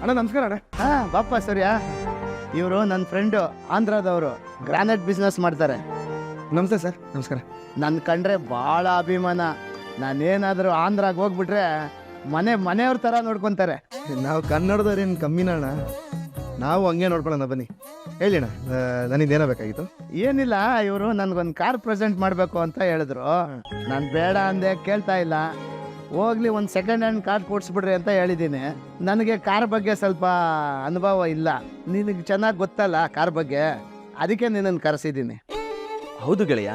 ಅಣ್ಣ ನಮಸ್ಕಾರ ಅಣ್ಣ. ಬಾಪ ಸೂರ್ಯ. ಇವರು ನನ್ನ ಫ್ರೆಂಡು, ಆಂಧ್ರದವರು, ಗ್ರಾನೈಟ್ ಬಿಸ್ನೆಸ್ ಮಾಡ್ತಾರೆ. ನಮಸ್ತೆ ಸರ್. ನಮಸ್ಕಾರ. ನನ್ನ ಕಂಡ್ರೆ ಭಾಳ ಅಭಿಮಾನ. ನಾನೇನಾದರೂ ಆಂಧ್ರಾಗ ಹೋಗ್ಬಿಟ್ರೆ ಮನೆಯವ್ರ ಥರ ನೋಡ್ಕೊತಾರೆ. ನಾವು ಕನ್ನಡದವ್ರೇನು ಕಮ್ಮಿನ ಅಣ್ಣ, ನಾವು ಹಂಗೆ ನೋಡ್ಕೊಳ್ಳೋಣ. ಬನ್ನಿ ಹೇಳಿ ಅಣ್ಣ, ನನಗೇನೋ ಬೇಕಾಗಿತ್ತು? ಏನಿಲ್ಲ, ಇವರು ನನಗೊಂದು ಕಾರ್ ಪ್ರೆಸೆಂಟ್ ಮಾಡಬೇಕು ಅಂತ ಹೇಳಿದ್ರು. ನಾನು ಬೇಡ ಅಂದೆ, ಕೇಳ್ತಾ ಇಲ್ಲ. ಹೋಗ್ಲಿ ಒಂದು ಸೆಕೆಂಡ್ ಹ್ಯಾಂಡ್ ಕಾರ್ ಕೊಡಿಸ್ಬಿಡ್ರಿ ಅಂತ ಹೇಳಿದ್ದೀನಿ. ನನಗೆ ಕಾರ್ ಬಗ್ಗೆ ಸ್ವಲ್ಪ ಅನುಭವ ಇಲ್ಲ, ನಿನಗೆ ಚೆನ್ನಾಗಿ ಗೊತ್ತಲ್ಲ ಕಾರ್ ಬಗ್ಗೆ, ಅದಕ್ಕೆ ನಿನ್ನನ್ನು ಕರೆಸಿದ್ದೀನಿ. ಹೌದು ಗೆಳೆಯ,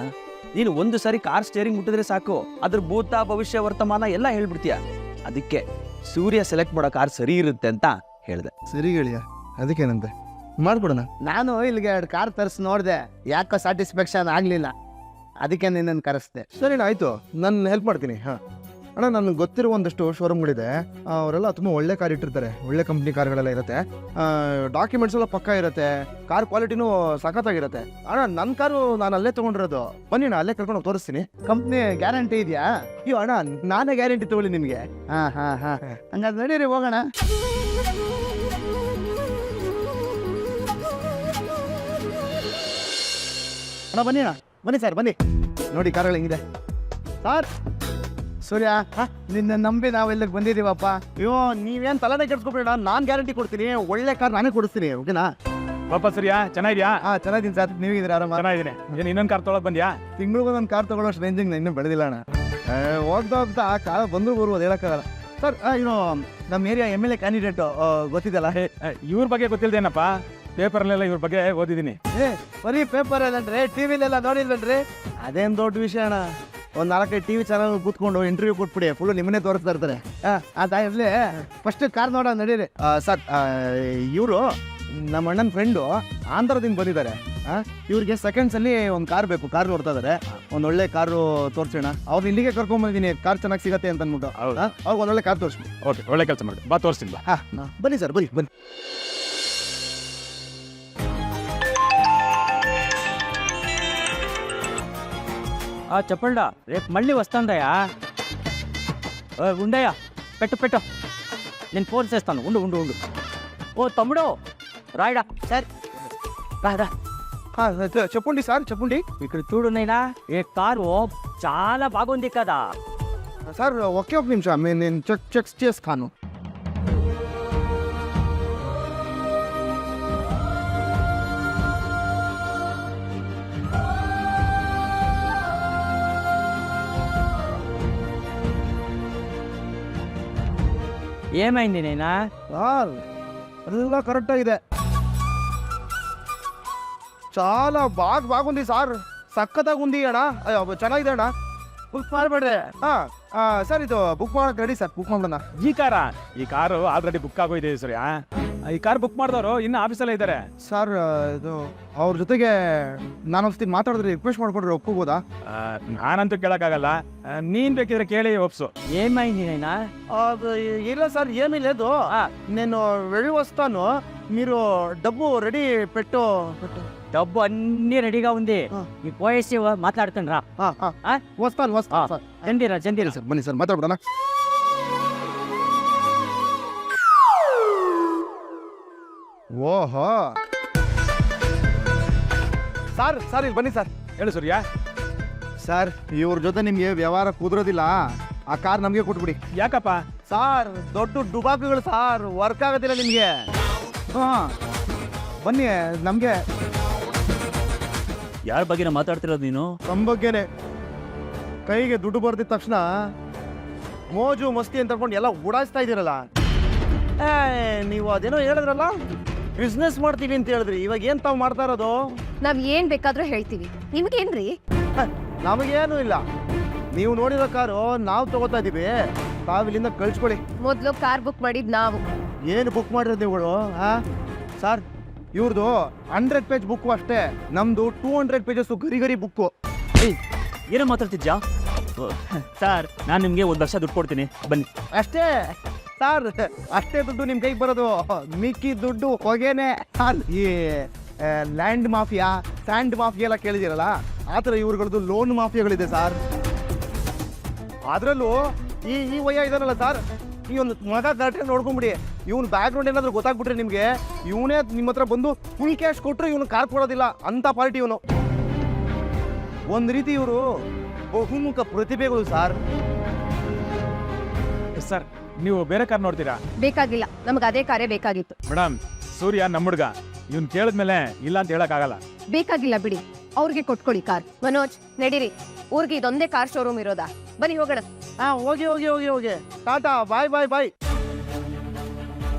ನೀನು ಒಂದು ಸಾರಿ ಕಾರ್ ಸ್ಟೇರಿಂಗ್ ಮುಟ್ಟಿದ್ರೆ ಸಾಕು, ಅದ್ರ ಭೂತ ಭವಿಷ್ಯ ವರ್ತಮಾನ ಎಲ್ಲ ಹೇಳ್ಬಿಡ್ತೀಯ. ಅದಕ್ಕೆ ಸೂರ್ಯ ಸೆಲೆಕ್ಟ್ ಮಾಡೋ ಕಾರ್ ಸರಿ ಇರುತ್ತೆ ಅಂತ ಹೇಳಿದೆ. ಸರಿ ಗೆಳೆಯ, ಅದಕ್ಕೇನಂತೆ ಮಾಡ್ಕೊಡೋಣ. ನಾನು ಇಲ್ಲಿಗೆ 2 ಕಾರ್ ತರಿಸಿ ನೋಡಿದೆ, ಯಾಕೋ ಸ್ಯಾಟಿಸ್ಫ್ಯಾಕ್ಷನ್ ಆಗಲಿಲ್ಲ, ಅದಕ್ಕೆ ನಿನ್ನನ್ನು ಕರೆಸ್ದೆ. ಸರಿ ಅಣ್ಣ, ಆಯಿತು, ನಾನು ಹೆಲ್ಪ್ ಮಾಡ್ತೀನಿ. ಹಾಂ ಅಣ್ಣ, ನನಗೆ ಗೊತ್ತಿರೋ ಒಂದಷ್ಟು ಶೋರೂಮ್ಗಳಿದೆ, ಅವರೆಲ್ಲ ತುಂಬ ಒಳ್ಳೆ ಕಾರ್ ಇಟ್ಟಿರ್ತಾರೆ, ಒಳ್ಳೆ ಕಂಪ್ನಿ ಕಾರ್ಗಳೆಲ್ಲ ಇರುತ್ತೆ, ಡಾಕ್ಯುಮೆಂಟ್ಸ್ ಎಲ್ಲ ಪಕ್ಕ ಇರುತ್ತೆ, ಕಾರ್ ಕ್ವಾಲಿಟಿನೂ ಸಖತ್ತಾಗಿರುತ್ತೆ. ಅಣ್ಣ ನನ್ನ ಕಾರು ನಾನು ಅಲ್ಲೇ ತೊಗೊಂಡಿರೋದು, ಬನ್ನಿ ಅಣ್ಣ ಅಲ್ಲೇ ಕರ್ಕೊಂಡು ಹೋಗಿ ತೋರಿಸ್ತೀನಿ. ಕಂಪ್ನಿ ಗ್ಯಾರಂಟಿ ಇದೆಯಾ? ಅಯ್ಯೋ ಅಣ್ಣ, ನಾನೇ ಗ್ಯಾರಂಟಿ ತಗೊಳ್ಳಿ ನಿಮಗೆ. ಹಾಂ ಹಂಗಾದ್ರೆ ನಡೀರಿ ಹೋಗೋಣ. ಅಣ್ಣ ಬನ್ನಿ ಅಣ್ಣ, ಬನ್ನಿ ಸರ್ ಬನ್ನಿ, ನೋಡಿ ಕಾರ್ಗಳು ಹೆಂಗಿದೆ. ಸರ್ ಸೂರ್ಯ, ನಿನ್ನ ನಂಬಿ ನಾವು ಇಲ್ಲಿಗೆ ಬಂದಿದ್ದೀವಪ್ಪ. ಅಯ್ಯೋ ನೀವೇನು ತಲೆನೇ ಕೆಡ್ಸ್ಕೊಬೇಡ, ನಾನು ಗ್ಯಾರಂಟಿ ಕೊಡ್ತೀನಿ, ಒಳ್ಳೆ ಕಾರ್ ನಾನೇ ಕೊಡಿಸ್ತೀನಿ, ಓಕೆನಾ? ಪಾಪ ಸರಿಯಾ, ಚೆನ್ನಾಗಿದ್ಯಾ? ಚೆನ್ನಾಗಿದ್ದೀನಿ ಸರ್, ನೀವಿದ್ದೀರಾ? ಆರಾಮ? ಚೆನ್ನಾಗಿದ್ದೀನಿ. ಏನು ಇನ್ನೊಂದು ಕಾರ್ ತೊಗೊಳಕ್ ಬಂದ್ಯಾ? ತಿಂಗಳಿಗೊಂದೊಂದು ಕಾರ್ ತೊಗೊಳ್ಳೋಷ್ಟು ರೇಂಜಿಂಗ್ ಇನ್ನೂ ಬೆಳೆದಿಲ್ಲ ಅಣ್ಣ. ಹೋಗ್ತಾ ಹೋಗ್ತಾ ಆ ಕಾಲ ಬಂದರೂ ಬರ್ಬೋದು, ಹೇಳೋಕ್ಕಾಗಲ್ಲ. ಸರ್ ಇನ್ನು ನಮ್ಮ ಏರಿಯಾ MLA ಕ್ಯಾಂಡಿಡೇಟು ಗೊತ್ತಿದ್ದಲ್ಲ, ಇವ್ರ ಬಗ್ಗೆ ಗೊತ್ತಿಲ್ದೇನಪ್ಪ, ಪೇಪರ್ಲೆಲ್ಲ ಇವ್ರ ಬಗ್ಗೆ ಓದಿದ್ದೀನಿ. ಬರೀ ಪೇಪರ್ ಅಲ್ಲನ್ರಿ, ಟಿವಿಲೆಲ್ಲ ನೋಡಿಲ್ವನ್ರಿ? ಅದೇನು ದೊಡ್ಡ ವಿಷಯ ಅಣ್ಣ. ಒಂದು 4-5 TV ಚಾನಲ್ ಕೂತ್ಕೊಂಡು ಇಂಟರ್ವ್ಯೂ ಕೊಟ್ಬಿಡಿ, ಫುಲ್ಲು ನಿಮ್ಮನ್ನೇ ತೋರಿಸ್ತಾ ಇರ್ತಾರೆ. ಅದಾಗಿರ್ಲಿ, ಫಸ್ಟ್ ಕಾರ್ ನೋಡೋಣ ನಡೀರಿ. ಸರ್ ಇವರು ನಮ್ಮ ಅಣ್ಣನ ಫ್ರೆಂಡು ಆಂಧ್ರದಿಂದ ಬಂದಿದ್ದಾರೆ. ಇವ್ರಿಗೆ ಸೆಕೆಂಡ್ಸಲ್ಲಿ ಒಂದು ಕಾರ್ ಬೇಕು, ಕಾರ್ ನೋಡ್ತಾ ಇದ್ದಾರೆ. ಒಂದು ಒಳ್ಳೆ ಕಾರು ತೋರಿಸೋಣ, ಅವ್ರು ಇಲ್ಲಿಗೆ ಕರ್ಕೊಂಡ್ಬಂದಿದ್ದೀನಿ, ಕಾರ್ ಚೆನ್ನಾಗಿ ಸಿಗತ್ತೆ ಅಂತ ಅಂದ್ಬಿಟ್ಟು. ಅವ್ರಿಗೆ ಒಂದೊಳ್ಳೆ ಕಾರ್ ತೋರಿಸ್ಬಿಡಿ. ಓಕೆ, ಒಳ್ಳೆ ಕೆಲಸ ಮಾಡಿ, ಬಾ ತೋರಿಸ್ತೀನಿ ಬಾ. ಬನ್ನಿ ಸರ್, ಬನ್ನಿ ಬನ್ನಿ. చెప్పండా రేపు మళ్ళీ వస్తాందయ్యా. ఉండయా, పెట్టు, నేను ఫోన్ చేస్తాను. ఉండు. ఓ తమ్ముడు, రాయడా. సరే రా. చెప్పండి సార్, చెప్పండి. ఇక్కడ చూడు నైనా, ఈ కారు చాలా బాగుంది కదా. సార్ ఒకే ఒక నిమిషం, నేను చెక్ చేస్తాను. ఏమైంది నైనా? సార్ ಎಲ್ಲ కరెక్టాಗಿದೆ, చాలా బాగుంది సార్, సక్కತ್ತಾగా ఉంది అಣ್ಣ. ಚೆನ್ನಾಗಿದೆ ಅಣ್ಣ, ಬುಕ್ ಮಾಡಬೇಡ್ರಿ. ಸರ್ ಇದು ಬುಕ್ ಮಾಡಕ್ಕೆ ರೆಡಿ ಸರ್, ಬುಕ್ ಮಾಡೋಣ. ಈ ಕಾರು ಆಲ್ರೆಡಿ ಬುಕ್ ಆಗೋಗಿದೆ ಸೂರ್ಯ. ಈ ಕಾರ್ ಬುಕ್ ಮಾಡಿದವರು ಇನ್ನು ಆಫೀಸಲ್ಲೇ ಇದ್ದಾರೆ. ಸರ್ ಇದು ಅವ್ರ ಜೊತೆಗೆ ನಾನು ಒಂದ್ಸತಿ ಮಾತಾಡಿದ್ರೆ ರಿಕ್ವೆಸ್ಟ್ ಮಾಡ್ಕೊಂಡ್ರೆ ಒಪ್ಪಬೋದಾ? ನಾನಂತೂ ಕೇಳಕ್ಕಾಗಲ್ಲ, ನೀನ್ ಬೇಕಿದ್ರೆ ಕೇಳಿ ಒಪ್ಸು. ఏమైంది నైనా? ಇಲ್ಲ ಸರ್, ఏమీ లేదు, నేను వెళ్ళి వస్తాను, మీరు డబ్బు రెడీ పెట్టు. డబ్బు అన్నీ రెడీగా ఉంది, నీకు పోయేసి మాట్లాడుతాను రా. వస్తాను సార్. జందీరా ಸರ್ ಬನ್ನಿ ಸರ್, ಮಾತಾಡ್ಬಿಡೋಣ. ಓಹೋ ಸರ್ ಇಲ್ಲಿ ಬನ್ನಿ ಸರ್. ಹೇಳು ಸೂರ್ಯ. ಸರ್ ಇವ್ರ ಜೊತೆ ನಿಮ್ಗೆ ವ್ಯವಹಾರ ಕುದುರೋದಿಲ್ಲ, ಆ ಕಾರ್ ನಮಗೆ ಕೊಟ್ಬಿಡಿ. ಯಾಕಪ್ಪ? ಸಾರ್ ದೊಡ್ಡ ಡುಬಾಕುಗಳು ಸಾರ್, ವರ್ಕ್ ಆಗೋದಿಲ್ಲ ನಿಮಗೆ. ಬನ್ನಿ, ನಮಗೆ ಯಾರ ಬಗ್ಗೆ ಮಾತಾಡ್ತಿರೋದು ನೀನು? ನಮ್ಮ ಬಗ್ಗೆನೆ. ಕೈಗೆ ದುಡ್ಡು ಬರ್ದಿದ ತಕ್ಷಣ ಮೋಜು ಮಸ್ತಿ ಅಂತ ಅನ್ಕೊಂಡು ಎಲ್ಲ ಉಡಾಯಿಸ್ತಾ ಇದ್ದೀರಲ್ಲ. ನೀವು ಅದೇನೋ ಹೇಳಿದ್ರಲ್ಲ, ಬಿಸ್ನೆಸ್ ಮಾಡ್ತೀವಿ ಅಂತ ಹೇಳಿದ್ರಿ, ಇವಾಗ ಏನ್ ತಾವು ಮಾಡ್ತಾ ಇರೋದು? ನಾವ್ ಏನ್ ಬೇಕಾದ್ರೂ ಹೇಳ್ತೀವಿ, ನಿಮ್ಗೇನ್ರಿ? ನಮಗೇನು ಇಲ್ಲ, ನೀವು ನೋಡಿರೋ ಕಾರು ನಾವು ತಗೋತಾ ಇದೀವಿ, ತಾವು ಇಲ್ಲಿಂದ ಕಳ್ಸ್ಕೊಳ್ಳಿ. ಮೊದ್ಲು ಕಾರ್ ಬುಕ್ ಮಾಡಿದ್ ನಾವು. ಏನು ಬುಕ್ ಮಾಡಿರೋದು ಇವುಗಳು? ಸರ್ ಇವ್ರದ್ದು 100 ಪೇಜ್ ಬುಕ್ಕು ಅಷ್ಟೇ, ನಮ್ದು 200 ಪೇಜಸ್ ಗರಿ ಬುಕ್ಕು. ಏನೋ ಮಾತಾಡ್ತಿದ್ಯಾ? ಸರ್ ನಾನು ನಿಮಗೆ 1 ಲಕ್ಷ ದುಡ್ಡು ಕೊಡ್ತೀನಿ, ಬನ್ನಿ. ಅಷ್ಟೇ ಸರ್, ಅಷ್ಟೇ ದುಡ್ಡು ನಿಮ್ಮ ಕೈಗೆ ಬರೋದು, ಮಿಕ್ಕಿ ದುಡ್ಡು ಹೊಗೆನೆ. ಸರ್ ಈ ಲ್ಯಾಂಡ್ ಮಾಫಿಯಾ, ಸ್ಯಾಂಡ್ ಮಾಫಿಯಾ ಎಲ್ಲ ಕೇಳಿದಿರಲ್ಲ, ಆ ಥರ ಇವ್ರಗಳದ್ದು ಲೋನ್ ಮಾಫಿಯಾಗಳಿದೆ ಸರ್. ಅದರಲ್ಲೂ ಈ ವಯ್ಯ ಇದಾರಲ್ಲ ಸರ್, ಈ ಒಂದು ಮಗ ಕರೆಕ್ಟಾಗಿ ನೋಡ್ಕೊಂಬಿಡಿ. ಇವ್ನ ಬ್ಯಾಕ್ಗ್ರೌಂಡ್ ಏನಾದರೂ ಗೊತ್ತಾಗ್ಬಿಟ್ರೆ ನಿಮಗೆ ಇವನೇ ನಿಮ್ಮ ಹತ್ರ ಬಂದು ಫುಲ್ ಕ್ಯಾಶ್ ಕೊಟ್ಟರು ಇವನು ಕಾರ್ ಕೊಡೋದಿಲ್ಲ ಅಂತ ಪಾರ್ಟಿ ಇವನು. ಒಂದು ರೀತಿ ಇವರು ಬಹುಮುಖ ಪ್ರತಿಭೆಗಳು ಸರ್. ಸರ್ ನೀವು ಬೇರೆ ಕಾರ್ ನೋಡ್ತೀರಾ? ಬೇಕಾಗಿಲ್ಲ, ನಮ್ಗೆ ಅದೇ ಕಾರೇ ಬೇಕಾಗಿತ್ತು. ಮೇಡಮ್, ಸೂರ್ಯ ನಮ್ಮ ಹುಡುಗ, ಇವ್ನು ಕೇಳಿದ್ಮೇಲೆ ಇಲ್ಲ ಅಂತ ಹೇಳಕ್ಕಾಗಲ್ಲ. ಬೇಕಾಗಿಲ್ಲ ಬಿಡಿ, ಅವ್ರಿಗೆ ಕೊಟ್ಕೊಡಿ ಕಾರ್. ಮನೋಜ್ ನಡೀರಿ, ಊರಿಗೆ ಇದೊಂದೇ ಕಾರ್ ಶೋರೂಮ್ ಇರೋದಾ? ಬನ್ನಿ ಹೋಗೋಣ. ಹೋಗಿ ಹೋಗಿ ಹೋಗಿ ಹೋಗಿ ಟಾಟಾ, ಬಾಯ್ ಬಾಯ್ ಬಾಯ್.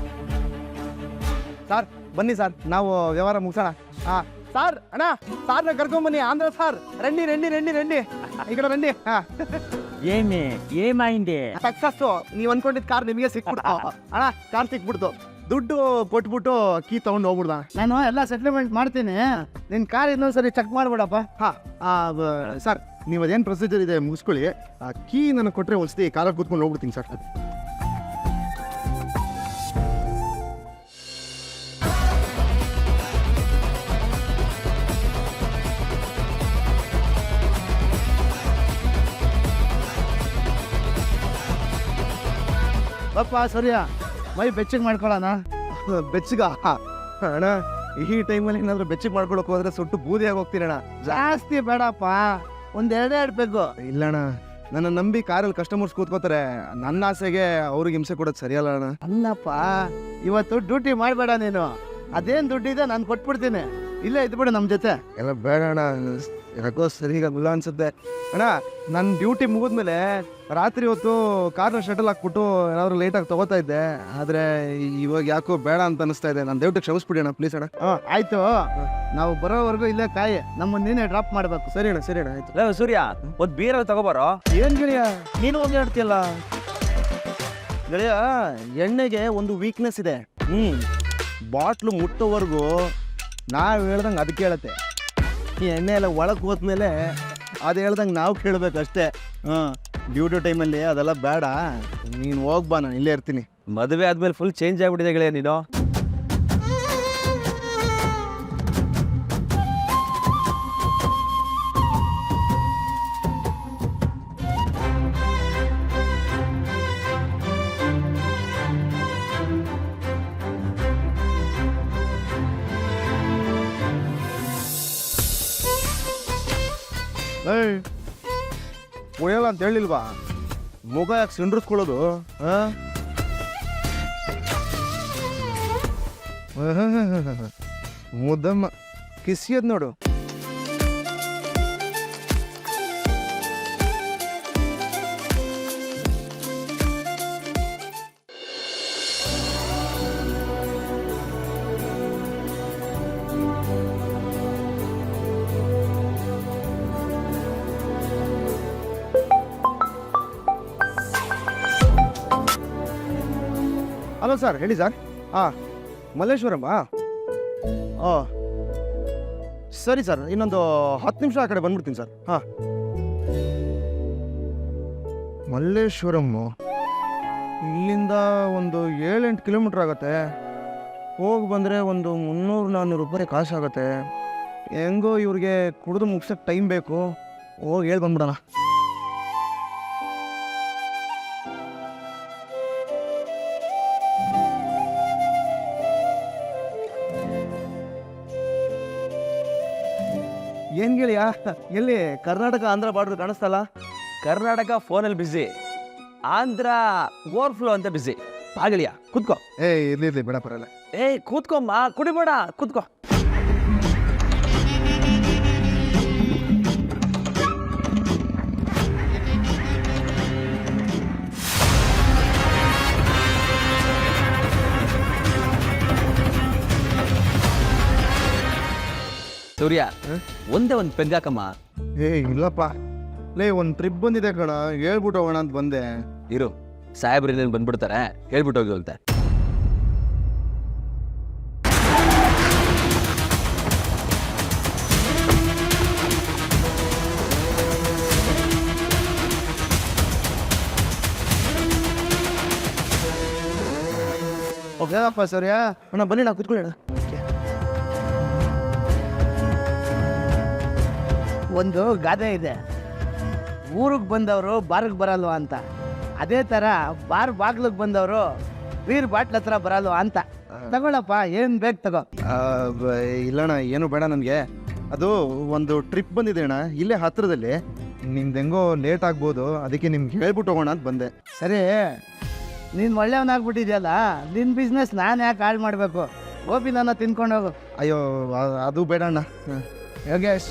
ಸರ್ ಬನ್ನಿ ಸರ್, ನಾವು ವ್ಯವಹಾರ ಮುಗಿಸೋಣ. ಸರ್ ಅಣ್ಣ, ಸಾರ್ನ ಕರ್ಕೊಂಬನ್ನಿ. ಆಂಧ್ರ ಸರ್, ರಂಡಿ ರಂಡಿ ರಂಡಿ ರಂಡಿ, ಈ ಕಡೆ ರಂಡಿ. ఏమైంది ಸಕ್ಸಸ್ಸು. ನೀವು ಅನ್ಕೊಂಡಿದ್ ಕಾರ್ ನಿಮಗೆ ಸಿಕ್ಬಿಡ್ತು ಅಣ್ಣ. ಕಾರ್ ಸಿಕ್ಬಿಡ್ತು, ದುಡ್ಡು ಕೊಟ್ಬಿಟ್ಟು ಕೀ ತಗೊಂಡು ಹೋಗ್ಬಿಡ್ದ. ನಾನು ಎಲ್ಲ ಸೆಟ್ಲ್ಮೆಂಟ್ ಮಾಡ್ತೀನಿ, ನಿನ್ನ ಕಾರ್ ಇನ್ನೊಂದ್ಸರಿ ಚೆಕ್ ಮಾಡ್ಬಿಡಪ್ಪ. ಸರ್ ನೀವು ಅದೇನು ಪ್ರೊಸೀಜರ್ ಇದೆ ಮುಗಿಸ್ಕೊಳ್ಳಿ. ಕೀ ನನಗೆ ಕೊಟ್ಟರೆ ಒಂದ್ಸತಿ ಕಾರಲ್ಲಿ ಕೂತ್ಕೊಂಡು ಹೋಗ್ಬಿಡ್ತೀನಿ ಸರ್. ಬಪ್ಪ ಸೂರ್ಯ, ಮೈ ಬೆಚ್ಚಗೆ ಮಾಡ್ಕೊಳ್ಳೋಣ. ಬೆಚ್ಚಗ ಅಣ್ಣ, ಈ ಟೈಮಲ್ಲಿ ಏನಾದರೂ ಬೆಚ್ಚಗೆ ಮಾಡ್ಕೊಳಕ್ ಹೋದ್ರೆ ಸುಟ್ಟು ಬೂದಿಯಾಗಿ ಹೋಗ್ತೀನಿ ಅಣ್ಣ. ಜಾಸ್ತಿ ಬೇಡಪ್ಪ, ಒಂದ್ ಎರಡೆರಡು ಬೇಕು. ಇಲ್ಲಣ್ಣ, ನನ್ನ ನಂಬಿ ಕಾರಲ್ಲಿ ಕಸ್ಟಮರ್ಸ್ ಕೂತ್ಕೋತಾರೆ. ನನ್ನ ಆಸೆಗೆ ಅವ್ರಿಗೆ ಹಿಂಸೆ ಕೊಡೋದು ಸರಿಯಲ್ಲ ಅಣ್ಣ. ಅಲ್ಲಪ್ಪ, ಇವತ್ತು ಡ್ಯೂಟಿ ಮಾಡಬೇಡ ನೀನು. ಅದೇನು ದುಡ್ಡಿದೆ ನಾನು ಕೊಟ್ಬಿಡ್ತೀನಿ, ಇಲ್ಲೇ ಇದ್ಬಿಡು ನಮ್ಮ ಜೊತೆ. ಎಲ್ಲ ಬೇಡ ಅಣ್ಣ, ಯಾಕೋ ಸರಿಗಾಗಿಲ್ಲ ಅನ್ಸುತ್ತೆ ಅಣ್ಣ. ನನ್ನ ಡ್ಯೂಟಿ ಮುಗಿದ್ಮೇಲೆ ರಾತ್ರಿ ಹೊತ್ತು ಕಾರ್ನ ಶಟಲ್ ಹಾಕ್ಬಿಟ್ಟು ಏನಾದ್ರು ಲೇಟಾಗಿ ತಗೋತಾ ಇದ್ದೆ. ಆದರೆ ಇವಾಗ ಯಾಕೋ ಬೇಡ ಅಂತ ಅನಿಸ್ತಾ ಇದೆ. ನಾನು ದಯವಿಟ್ಟು ಕ್ಷಮಿಸ್ಬಿಡಿ ಅಣ್ಣ, ಪ್ಲೀಸ್ ಅಣ್ಣ. ಆಯ್ತು, ನಾವು ಬರೋವರೆಗೂ ಇಲ್ಲೇ ಕಾಯಿ, ನಮ್ಮನ್ನ ನೀನೇ ಡ್ರಾಪ್ ಮಾಡಬೇಕು. ಸರಿ ಅಣ್ಣ, ಸರಿ ಅಣ್ಣ, ಆಯ್ತು. ಲೇ ಸೂರ್ಯ, ಒಂದು ಬೀರ್ ತಗೋಬಾರೋ. ಏನು ಗೆಳೆಯ ನೀನು ಹೋಗಿ ಆಡ್ತೀಯಲ್ಲ ಗೆಳೆಯ. ಎಣ್ಣೆಗೆ ಒಂದು ವೀಕ್ನೆಸ್ ಇದೆ. ಬಾಟ್ಲು ಮುಟ್ಟೋವರೆಗೂ ನಾವು ಹೇಳ್ದಂಗೆ ಅದಕ್ಕೆ ಹೇಳತ್ತೆ. ಈ ಎಣ್ಣೆ ಎಲ್ಲ ಒಳಗೆ ಹೋದ್ಮೇಲೆ ಅದು ಹೇಳ್ದಂಗೆ ನಾವು ಕೇಳಬೇಕಷ್ಟೇ. ಡ್ಯೂಟಿ ಟೈಮಲ್ಲಿ ಅದೆಲ್ಲ ಬೇಡ. ನೀನು ಹೋಗ್ಬಾ, ನಾನು ಇಲ್ಲೇ ಇರ್ತೀನಿ. ಮದುವೆ ಆದ್ಮೇಲೆ ಫುಲ್ ಚೇಂಜ್ ಆಗ್ಬಿಟ್ಟಿದೆ ಗೆಳೆಯ ನೀನು. ಏಯ್, ಉಳಿಯಲ್ಲ ಅಂತ ಹೇಳಿಲ್ವಾ? ಮುಖ ಯಾಕೆ ಸಿಂಡ್ರಿಸ್ಕೊಳ್ಳೋದು? ಮುದ್ದಮ್ಮ ಕಿಸಿಯೋದು ನೋಡು. ಹಲೋ ಸರ್, ಹೇಳಿ ಸರ್. ಮಲ್ಲೇಶ್ವರಮ್ಮ. ಸರಿ ಸರ್, ಇನ್ನೊಂದು 10 ನಿಮಿಷ ಆ ಕಡೆ ಬಂದ್ಬಿಡ್ತೀನಿ ಸರ್. ಮಲ್ಲೇಶ್ವರಮ್ಮು ಇಲ್ಲಿಂದ ಒಂದು 7-8 ಕಿಲೋಮೀಟ್ರ್ ಆಗುತ್ತೆ. ಹೋಗಿ ಬಂದರೆ ಒಂದು 300-400 ರೂಪಾಯಿ ಕಾಸಾಗುತ್ತೆ. ಹೆಂಗೋ ಇವ್ರಿಗೆ ಕುಡಿದು ಮುಗ್ಸೋಕ್ಕೆ ಟೈಮ್ ಬೇಕು. ಹೋಗಿ ಹೇಳಿ ಬಂದ್ಬಿಡೋಣ. ಏನು ಗೆಳೆಯ, ಎಲ್ಲಿ ಕರ್ನಾಟಕ ಆಂಧ್ರ ಬಾರ್ಡ್ರ್ ಕಾಣಿಸ್ತಲ್ಲ? ಕರ್ನಾಟಕ ಫೋನಲ್ಲಿ ಬಿಸಿ, ಆಂಧ್ರ ಓವರ್ಫ್ಲೋ ಅಂತ ಬಿಸಿ. ಬಾ ಗೆಳೆಯ, ಕೂತ್ಕೋ. ಇರ್ಲಿ ಬೇಡ, ಬರಲ್ಲ. ಕೂತ್ಕೊಮ್ಮ, ಕುಡಿಬೇಡ, ಕೂತ್ಕೋ. ಸೂರ್ಯ, ಒಂದೇ ಒಂದು ಪೆಗ್ಗಾಕಮ್ಮ. ಇಲ್ಲಪ್ಪ ಲೇ, ಒಂದು ಟ್ರಿಪ್ ಬಂದಿದೆ ಕಣ, ಹೇಳ್ಬಿಟ್ಟು ಹೋಗೋಣ ಅಂತ ಬಂದೆ. ಇರು, ಸಾಹೇಬ್ರ ಬಂದ್ಬಿಡ್ತಾರೆ, ಹೇಳ್ಬಿಟ್ಟು ಹೋಗಿ ಹೋಗ್ತಾರೆ. ಓಕೆಪ್ಪ ಸೂರ್ಯ ಅಣ್ಣ, ಬನ್ನಿ ನಾ ಕೂತ್ಕೊಳ್ಳೋಣ. ಒಂದು ಗಾದೆ ಇದೆ, ಊರಿಗೆ ಬಂದವರು ಬಾರಿಗೆ ಬರಲ್ವಾ ಅಂತ. ಅದೇ ಥರ ಬಾರ್ ಬಾಗ್ಲಿಗೆ ಬಂದವರು ಬೀರ್ ಬಾಟ್ಲ್ ಹತ್ರ ಬರಲ್ವಾ ಅಂತ. ತಗೊಳಪ್ಪ, ಏನು ಬೇಕು ತಗೋ. ಇಲ್ಲಣ್ಣ ಏನು ಬೇಡ ನನಗೆ. ಅದು ಒಂದು ಟ್ರಿಪ್ ಬಂದಿದೆ ಅಣ್ಣ ಇಲ್ಲೇ ಹತ್ರದಲ್ಲಿ. ನಿಮ್ದು ಹೆಂಗೋ ಲೇಟ್ ಆಗ್ಬೋದು, ಅದಕ್ಕೆ ನಿಮ್ಗೆ ಹೇಳ್ಬಿಟ್ಟು ಹೋಗೋಣ ಅಂತ ಬಂದೆ. ಸರಿ, ನೀನು ಒಳ್ಳೆಯವನಾಗ್ಬಿಟ್ಟಿದ್ಯಲ್ಲ, ನಿನ್ನ ಬಿಸ್ನೆಸ್ ನಾನು ಯಾಕೆ ಹಾಳು ಮಾಡಬೇಕು? ಗೋಪಿ ನನ್ನ ತಿನ್ಕೊಂಡು ಹೋಗು. ಅಯ್ಯೋ ಅದು ಬೇಡ ಅಣ್ಣ. ಯೋಗೇಶ್,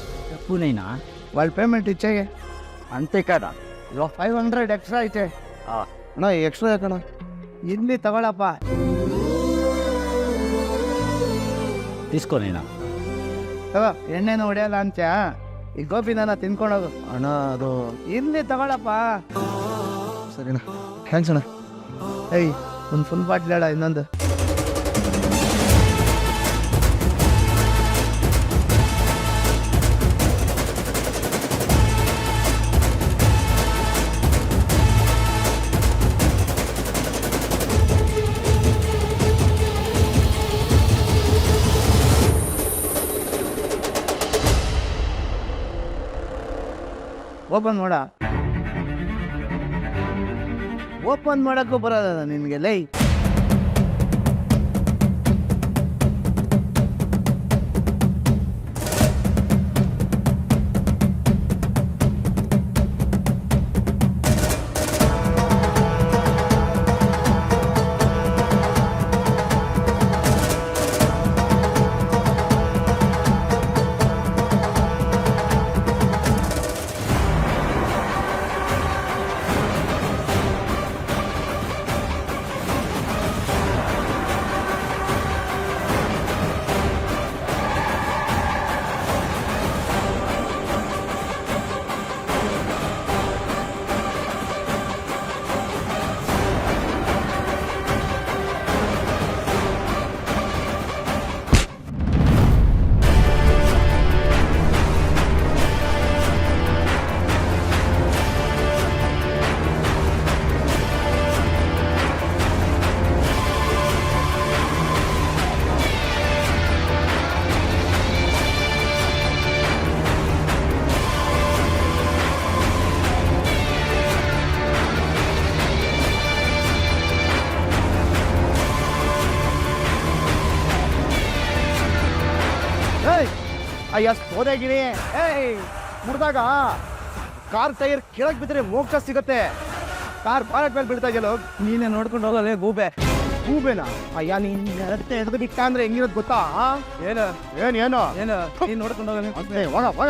ಪುನೇನಾ వాళ్ళ ಪೇಮೆಂಟ್ ಇಚ್ಛೆಗೆ ಅಂತೆ ಕಾದ 500 ಎಕ್ಸ್ಟ್ರಾ ಐತೆ. ಅಣ್ಣ ಎಕ್ಸ್ಟ್ರಾ ಯಾಕಣ್ಣ? ಇಲ್ಲಿ ತಗೊಳಪ್ಪ. తీసుకోనేనా ತಗೋ, ಎಣ್ಣೆನೂ ಹೊಡೆಯಲ್ಲ ಅಂತ ಈ ಗೋಪಿ ನನ್ನ ತಿನ್ಕೊಂಡು ಹೋಗು. ಅಣ್ಣ ಅದು ಇಲ್ಲಿ ತಗೊಳಪ್ಪ. ಸರಿನಾ, ಥ್ಯಾಂಕ್ಸ್ ಅಣ್ಣ. ಏಯ್, ಒಂದು ಫುಲ್ ಬಾಟ್ಲ್ ಹೇಳ ಇನ್ನೊಂದು. ಓಪನ್ ಮಾಡ. ಓಪನ್ ಮಾಡಕ್ಕೂ ಬರೋದ ನಿನಗೆ? ಲೈ, ಅಯ್ಯ ಸೋದಾಗಿರಿ. ಏಯ್, ಮುರಿದಾಗ ಕಾರ್ ಟೈರ್ ಕೆಳಗೆ ಬಿದ್ದರೆ ಮೋಕ್ಷ ಸಿಗತ್ತೆ. ಕಾರ್ ಬಾಲಟ್ ಮೇಲೆ ಬೀಳ್ತಾ ಇದೆಯಲ್ಲ, ನೀನೇ ನೋಡ್ಕೊಂಡು ಹೋಗಲ್ಲ ಗೂಬೆ. ಹೂಬೇನಾ? ಅಯ್ಯ ನೀನ್ ಎದ್ದು ಬಿಟ್ಟ ಅಂದ್ರೆ ಹೆಂಗಿರೋದು ಗೊತ್ತಾ? ಏನು ಏನು ಏನು ನೀನು ನೋಡ್ಕೊಂಡು ಹೋಗಲ್ಲ. ಹೋಗ ಹೋಗ.